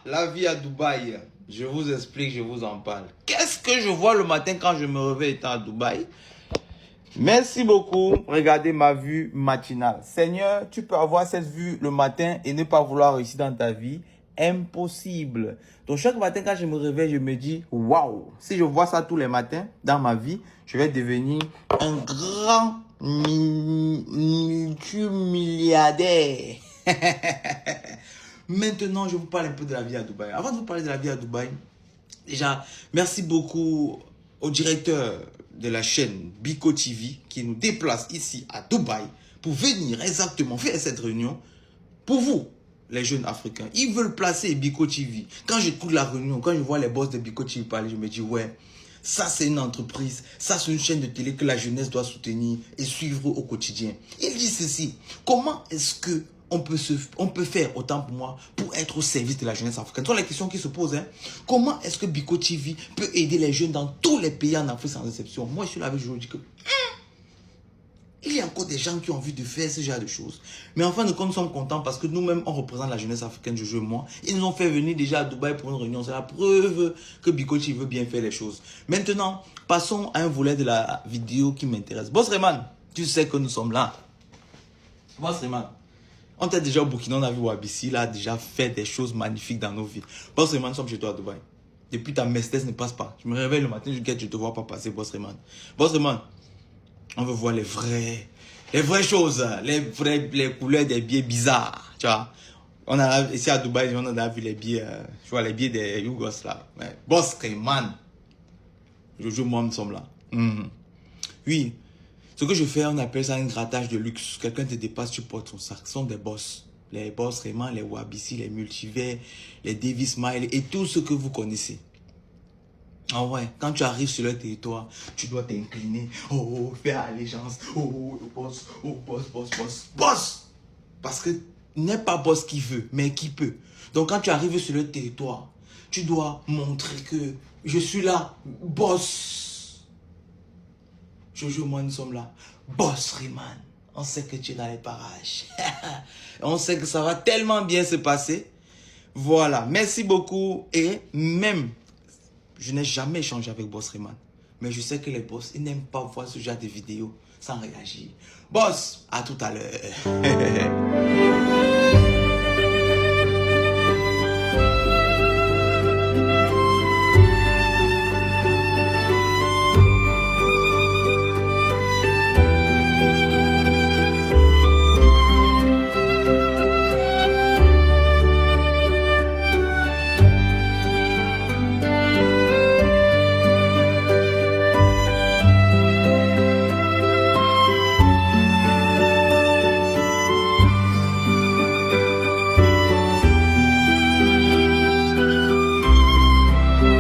La vie à Dubaï. Je vous explique, je vous en parle. Qu'est-ce que je vois le matin quand je me réveille étant à Dubaï? Merci beaucoup. Regardez ma vue matinale. Seigneur, tu peux avoir cette vue le matin et ne pas vouloir réussir dans ta vie. Impossible. Donc chaque matin quand je me réveille, je me dis, waouh, si je vois ça tous les matins dans ma vie, je vais devenir un grand multimilliardaire. Maintenant, je vous parle un peu de la vie à Dubaï. Avant de vous parler de la vie à Dubaï, déjà, merci beaucoup au directeur de la chaîne Biko TV qui nous déplace ici à Dubaï pour venir exactement faire cette réunion pour vous, les jeunes africains. Ils veulent placer Biko TV. Quand j'écoute la réunion, quand je vois les boss de Biko TV parler, je me dis, ouais, ça c'est une entreprise, ça c'est une chaîne de télé que la jeunesse doit soutenir et suivre au quotidien. Ils disent ceci, comment est-ce que on peut faire autant pour moi pour être au service de la jeunesse africaine? C'est la question qui se pose. Hein? Comment est-ce que Biko TV peut aider les jeunes dans tous les pays en Afrique sans exception? Moi, je suis là avec, je vous dis que il y a encore des gens qui ont envie de faire ce genre de choses. Mais enfin, nous sommes contents parce que nous-mêmes, on représente la jeunesse africaine, Jojo et moi. Ils nous ont fait venir déjà à Dubaï pour une réunion. C'est la preuve que Biko TV veut bien faire les choses. Maintenant, passons à un volet de la vidéo qui m'intéresse. Boss Rayman, tu sais que nous sommes là. Boss Rayman, on était déjà au Burkina, on a vu Wabissi, il a déjà fait des choses magnifiques dans nos vies. Boss Rayman, nous sommes chez toi à Dubaï. Depuis ta Mercedes ne passe pas. Je me réveille le matin, je guette, je ne te vois pas passer, Boss Rayman. Boss Rayman, on veut voir les vraies choses, les couleurs des billets bizarres, tu vois. On a ici à Dubaï, on a vu les billets, tu vois, les billets des Yougos là. Mais Boss Rayman, Jojo, moi, nous sommes là. Oui. Ce que je fais, on appelle ça un grattage de luxe. Quelqu'un te dépasse, tu portes son sac. Ce sont des boss. Les boss Rayman, les Wabissi, les Multivers, les Davis Smile et tout ce que vous connaissez. Ah ouais, quand tu arrives sur le territoire, tu dois t'incliner. Oh, faire allégeance. Oh, boss, boss. Parce que n'est pas boss qui veut, mais qui peut. Donc quand tu arrives sur le territoire, tu dois montrer que je suis là, boss. Jojo, moi, nous sommes là. Boss Rayman, on sait que tu es dans les parages. On sait que ça va tellement bien se passer. Voilà, merci beaucoup. Et même, je n'ai jamais échangé avec Boss Rayman. Mais je sais que les boss, ils n'aiment pas voir ce genre de vidéos sans réagir. Boss, à tout à l'heure.